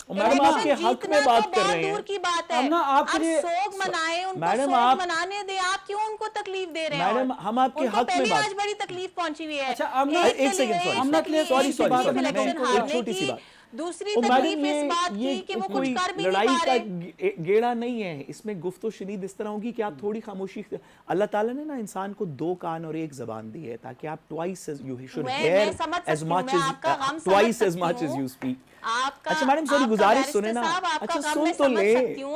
Madam आपके हक में बात कर रहे हैं। दूर की बात है, आप सोग मनाएं, उनको सोग मनाने दे, आप क्यों उनको तकलीफ दे रहे हैं? मैडम हम आपके हक में बात, आज बड़ी तकलीफ पहुंची हुई है। अच्छा एक सेकंड सॉरी एक छोटी सी बात, दूसरी तकलीफ इस बात की कि वो कुछ कर भी नहीं लड़ाई पा का रहे। गेड़ा नहीं है इसमें, गुफ्तो शनीद इस तरह होगी कि आप थोड़ी खामोशी, अल्लाह ताला ने ना इंसान को 2 कान और 1 ज़बान दी है ताकि आप twice as you should hear as much as twice as much as you speak. अच्छा मैडम सॉरी गुजारिश सुने ना, अच्छा सुन तो ले।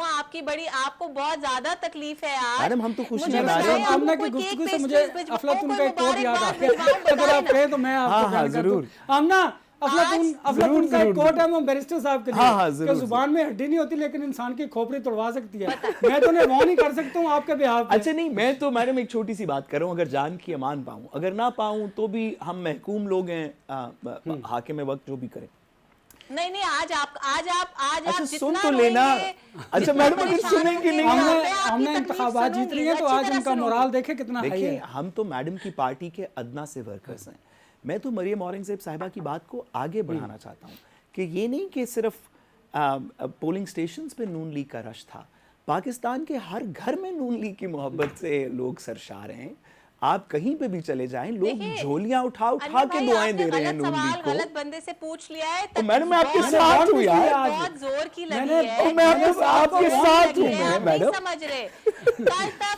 आपकी बड़ी, आपको बहुत ज्यादा तकलीफ है यार मैडम, हम तो खुशी में ना रहे। आमना की गुफ्तगू से मुझे अफलातून का एक कोट याद आ गया, अगर आप कहें तो मैं आपको हाँ जरूर। आमना अफलातून का एक कोट है, वो बैरिस्टर साहब के लिए कि जुबान में हड्डी नहीं होती लेकिन इंसान की खोपड़ी तोड़वा सकती है। मैं तो वो नहीं कर सकता हूँ आपके बिहाफ पे। अच्छा नहीं, मैं तो मैडम एक छोटी सी बात कर रहा हूँ, अगर जान की अमान पाऊँ, अगर ना पाऊँ तो भी हम महकूम लोग हैं, हाकिम वक्त जो भी करें। नहीं आज अच्छा सुन तो लेना। अच्छा मैडम अगर सुनेंगे नहीं, हमने इंतखाबात जीत लिए तो आज उनका मोराल देखे कितना हाई है। देखिए हम तो मैडम की पार्टी के अदना से वर्कर्स हैं। मैं तो मरियम औरंगज़ेब साहिबा की बात को आगे बढ़ाना चाहता हूँ कि ये नहीं कि सिर्फ पोलिंग स्टेशंस पे नून लीग का रश था, पाकिस्तान के हर घर में नून लीग की मोहब्बत से लोग सरशार हैं। आप कहीं पे भी चले जाएं, लोग झोलियां उठा के दुआएं दे रहे हैं नून लीग को। गलत बंदे से पूछ लिया है तो मैडम मैं आपके साथ हूँ यार, बहुत जोर की लगी है, मैं आपके साथ हूँ मैडम, समझ रहे। कल तक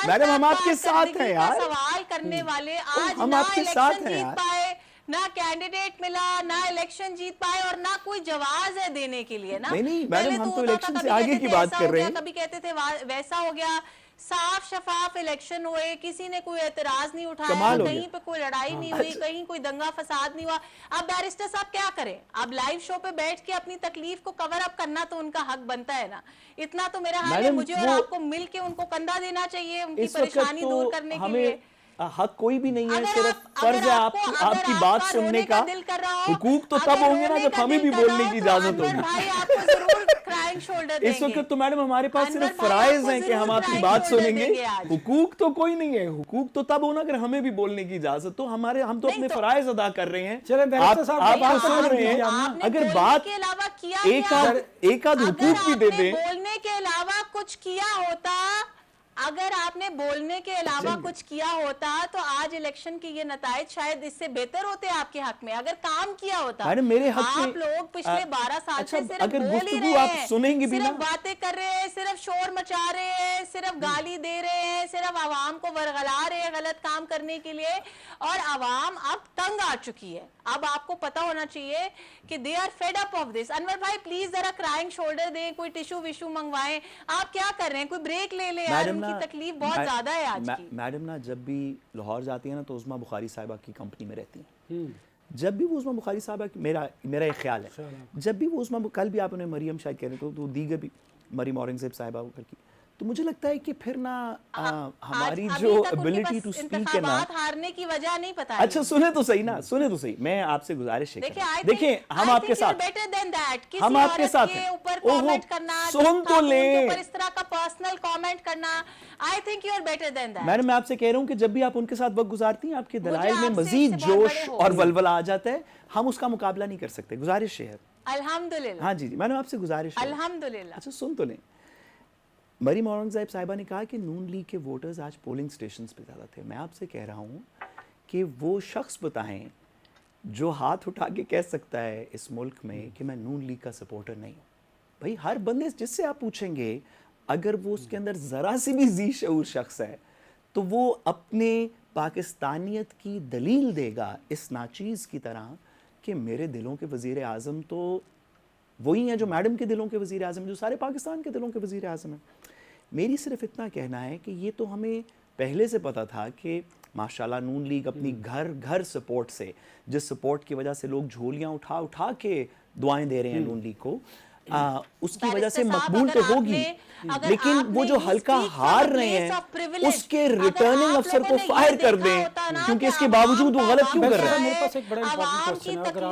मैडम हम आपके साथ हैं यार, सवाल करने वाले आज हम ना आपके साथ इलेक्शन हैं जीत यार, पाए, ना कैंडिडेट मिला, ना इलेक्शन जीत पाए और ना कोई जवाब है देने के लिए ना। नहीं मैडम हम तो इलेक्शन से आगे की बात कर रहे हैं। कभी कहते थे वैसा हो गया, साफ शफाफ इलेक्शन हुए, किसी ने कोई एतराज नहीं उठाया, कहीं पे कोई लड़ाई नहीं हुई, कहीं कोई दंगा फसाद नहीं हुआ। अब बैरिस्टर साहब क्या करें? अब लाइव शो पे बैठ के अपनी तकलीफ को कवर अप करना तो उनका हक बनता है ना। इतना तो मेरा हाल है, मुझे और आपको मिल के उनको कंधा देना चाहिए उनकी परेशानी दूर करने के लिए। हक कोई भी नहीं है, सिर्फ फर्ज है आपकी बात सुनने का। हुकूक तो तब होंगे ना जब हमें भी बोलने की इजाजत होगी। इस वक्त तो मैडम हमारे पास सिर्फ फराइज हैं कि हम आपकी बात सुनेंगे, हुकूक तो कोई नहीं है। हुकूक तो तब होना अगर हमें भी बोलने की इजाजत, तो हम तो अपने फराइज अदा कर रहे हैं। आप सुन रहे हैं, अगर बात एक आध हुकूक भी दे दें, बोलने के अलावा कुछ किया होता, अगर आपने बोलने के अलावा कुछ किया होता तो आज इलेक्शन के ये नतायज शायद इससे बेहतर होते आपके हक में। अगर काम किया होता, मैडम मेरे हक में आप लोग पिछले 12 साल से सिर्फ अगर बोल ही रहे आप हैं, सुनेंगे भी ना, सिर्फ बातें कर रहे हैं, सिर्फ शोर मचा रहे हैं, सिर्फ गाली दे रहे हैं, सिर्फ आवाम को वरगला रहे हैं गलत काम करने के लिए। और आवाम अब तंग आ चुकी है। अब आपको पता होना चाहिए कि they are fed up of this. Anwar भाई प्लीज जरा क्राइंग शोल्डर दें, कोई टिश्यू विशू मंगवाएं। आप क्या कर रहे हैं? कोई ब्रेक ले ले यार, उनकी तकलीफ बहुत ज्यादा है आज की। मैडम ना जब भी लाहौर जाती है ना तो उस्मा बुखारी साहिबा की कंपनी में रहती हैं। जब भी वो उस्मा बुखारी साहिबा की, मेरा एक ख्याल है, जब भी वो उस्मा, कल भी आपने मरियम शायद कह रहे थे, तो दीगर भी मरियम औरंगज़ेब साहिबा की, तो मुझे लगता है कि फिर ना हमारी जो एबिलिटी टू स्पीक है ना, हारने की वजह नहीं पता। अच्छा सुने तो सही ना, सुने तो सही, मैं आपसे गुजारिश है, देखिए हम आपके साथ, हम आपके साथ हैं। कमेंट करना, सुन तो ले, इस तरह का पर्सनल कमेंट करना, I think you are better than that. Madam मैं आपसे कह रहा हूं कि जब भी आप उनके साथ वक्त गुजारती हैं, आपके दलाइल में मजीद जोश और वलवला आ जाता है, हम उसका मुकाबला नहीं कर सकते। गुजारिश है अल्हम्दुलिल्लाह। हाँ जी मैडम आपसे गुजारिश है अल्हम्दुलिल्लाह। अच्छा सुन तो लें, मरियम औरंगज़ेब साहिबा ने कहा कि नून लीग के वोटर्स आज पोलिंग स्टेशंस पे ज़्यादा थे। मैं आपसे कह रहा हूँ कि वो शख्स बताएं जो हाथ उठा के कह सकता है इस मुल्क में कि मैं नून लीग का सपोर्टर नहीं हूँ। भाई हर बंदे जिससे आप पूछेंगे, अगर वो उसके अंदर ज़रा सी भी जी शऊर शख्स है तो वो अपने पाकिस्तानियत की दलील देगा इस नाचीज़ की तरह कि मेरे दिलों के वज़ीर आज़म तो वही हैं जो मैडम के दिलों के वज़ीर आज़म, जो सारे पाकिस्तान के दिलों के वज़ीर आज़म हैं। मेरी सिर्फ इतना कहना है कि ये तो हमें पहले से पता था कि माशाल्लाह नून लीग अपनी घर घर सपोर्ट से, जिस सपोर्ट की वजह से लोग झोलियाँ उठा के दुआएं दे रहे हैं नून लीग को, उसकी वजह से मकबूल तो होगी, लेकिन वो जो हल्का हार रहे हैं उसके रिटर्निंग अफसर को फायर कर दें, क्योंकि इसके बावजूद वो गलत क्यों कर रहे हैं। मेरे पास एक बड़ा इंपॉर्टेंट क्वेश्चन है, अगर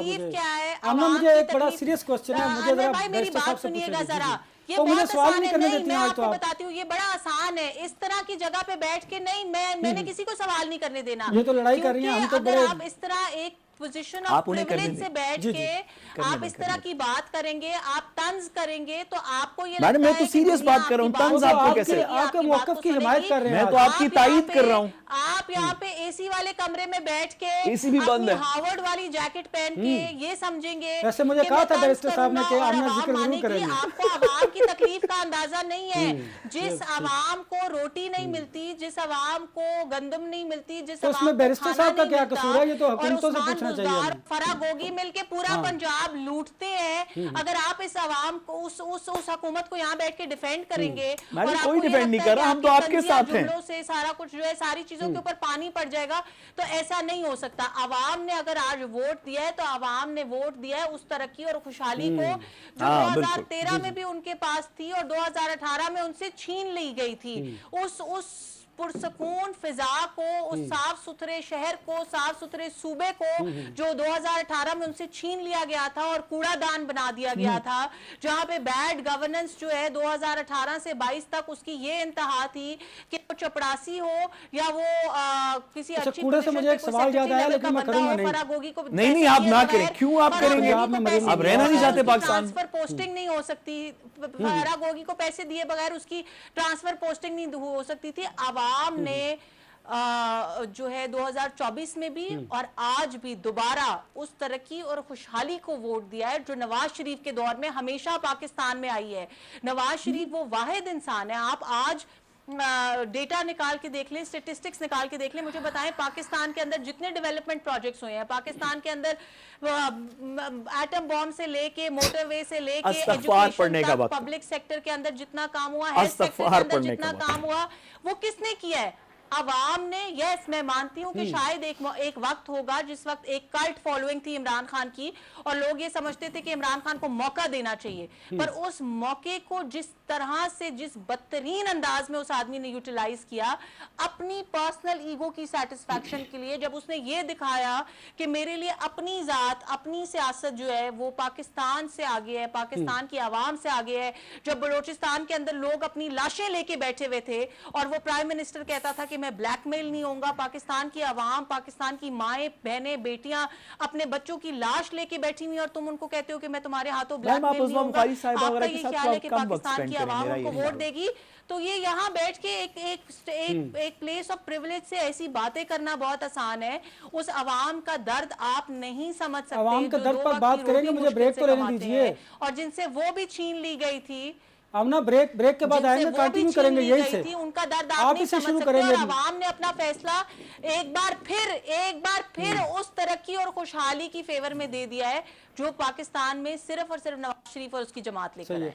आप मुझे एक बड़ा सीरियस क्वेश्चन है, मुझे जरा मेरी बात सुनिएगा जरा। ये तो मुझे सवाल नहीं करने देती हैं आज तो आप। बताती हूँ, ये बड़ा आसान है। इस तरह की जगह पे बैठ के नहीं, मैंने किसी को सवाल नहीं करने देना। ये तो लड़ाई कर रही हैं, हम तो बड़े आप इस तरह एक पोजीशन आप ऑफ उन्हें करने प्रिविलेज से दें। बैठ जी, जी, के करने आप दें, इस तरह करने की बात करेंगे, आप तंज करेंगे, तो आपको ये मैडम, लगता मैं है तो कि सीरियस दुनिया बात कर रहा हूं, आपकी तंज बात आपको को कैसे? सुनेगी, आपके आपकी बात मौक़िफ़ को की हिमायत सुनेगी। कर रहे हैं मैं आप। तो आपकी आप तायीद यहाँ कर पे- रहा हूं। आप यहाँ पे एसी वाले कमरे में बैठ के एसी भी बंद अपनी है। हार्वर्ड वाली जैकेट पहन के ये समझेंगे वैसे मुझे कि कहा मैं था तंज बैरिस्टर साहब ने करूंगा कि और आपने आवाम जिक्र जरूर मानेगी। करेंगे। आपको आवाम की तकलीफ का अंदाजा नहीं है। जिस आवाम को रोटी नहीं मिलती, जिस आवाम को गंदम नहीं मिलती, जिस तो आवाम इसमें को बैरिस्टर खाना साहब का नहीं क्या मिलता, कसूर है? ये तो और हुकूमतों से उस्मान पूछना चाहिए बुज़दार, हमें। फरागोगी मिलके पूरा पंजाब लूटते हैं। अगर आप इस आवाम को उस हुकूमत को यहाँ बैठ के डिफेंड करेंगे मैडम, और कोई आपको ये डिफेंड नहीं लगता है कर रहा, कि हम तो आपकी आपके तंज़िया साथ हैं। जुमलों से सारा कुछ जो है, सारी चीजों के ऊपर पानी पड़ जाएगा, तो ऐसा नहीं हो सकता। आवाम ने अगर आज वोट दिया है तो आवाम ने वोट दिया है उस तरक्की और खुशहाली को जो हाँ, बिल्कुल। 2013 में भी उनके पास थी और 2018 में उनसे छीन ली गई थी। उस पुरसकून फिजा को, उस साफ सुथरे शहर को, साफ सुथरे सूबे को जो 2018 में उनसे छीन लिया गया था और कूड़ादान बना दिया गया था, जहां पे बैड गवर्नेंस जो है 2018 से 22 तक उसकी ये इंतहा थी कि वो चपड़ासी हो या वो किसी अच्छा, अच्छी कूड़े से पोजीशन मुझे पे एक कोई सवाल याद secretary आया, level लेकिन का मैं बंदा करूंगा हो, नहीं। फरागोगी को नहीं, पैसे आप दिए ना बगैर, करें। क्यों आप फरागोगी करेंगे? को आप में पैसे मरीज आप रहना नहीं चाहते उसकी पाकिस्तान? ट्रांसफर पोस्टिंग नहीं हो सकती, फरागोगी को पैसे दिए बगैर उसकी ट्रांसफर पोस्टिंग नहीं हो सकती थी। आवाम ने जो है 2024 में भी और आज भी दोबारा उस तरक्की और खुशहाली को वोट दिया है जो नवाज शरीफ के दौर में हमेशा पाकिस्तान में आई है। नवाज शरीफ वो वाहिद इंसान है। आप आज डेटा निकाल के देख लें, स्टेटिस्टिक्स निकाल के देख लें, मुझे बताएं पाकिस्तान के अंदर जितने डेवलपमेंट प्रोजेक्ट्स हुए हैं, पाकिस्तान के अंदर एटम बॉम्ब से लेके, मोटरवे से लेके, अस्तगफार पढ़ने का एजुकेशन तक, वक्त। पब्लिक सेक्टर के अंदर जितना काम हुआ, हेल्थ सेक्टर के अस्तगफार अंदर पढ़ने जितना का वक्त। काम हुआ, वो किसने किया है? अवाम ने। यस, मैं मानती हूँ कि शायद एक वक्त होगा जिस वक्त एक कल्ट फॉलोइंग थी इमरान खान की और लोग ये समझते थे कि इमरान खान को मौका देना चाहिए, पर उस मौके को जिस तरह से, जिस बदतरीन अंदाज में उस आदमी ने यूटिलाइज किया अपनी पर्सनल ईगो की सेटिस्फैक्शन के लिए, जब उसने ये दिखाया कि मेरे लिए अपनी जात, अपनी सियासत जो है वो पाकिस्तान से आगे है, पाकिस्तान की आवाम से आगे है। जब बलोचिस्तान के अंदर लोग अपनी लाशें लेके बैठे हुए थे और वो प्राइम मिनिस्टर कहता था कि मैं ब्लैकमेल नहीं होऊंगा, पाकिस्तान की आवाम, पाकिस्तान की माएं, बहनें, बेटियां अपने बच्चों की लाश लेके बैठी हुई और तुम उनको कहते हो कि मैं तुम्हारे हाथों ब्लैकमेल नहीं होऊंगा। आपका ये ख्याल है कि पाकिस्तान की आवाम उनको वोट देगी? तो ये यहाँ बैठ के एक प्लेस ऑफ प्रिविलेज से ऐसी बातें करना बहुत आसान है। उस आवाम का दर्द आप नहीं समझ सकते। आवाम का जो दर्द दो पर वक्त बात की करेंगे, रोटी मुझे ब्रेक मुश्किल तो से लेने कमाते दीजिए। हैं और जिनसे वो भी छीन ली गई थी, अब ना ब्रेक के बाद जिनसे आएंगे, वो भी कंटिन्यू छीन करेंगे ली यही गई से। थी, उनका दर्द आप आप नहीं इसे समझ शुरू सकते। करेंगे और अभी। आवाम ने अपना फैसला एक बार फिर उस तरक्की और खुशहाली की फेवर में दे दिया है जो पाकिस्तान में सिर्फ और सिर्फ नवाज शरीफ और उसकी जमात लेकर आए।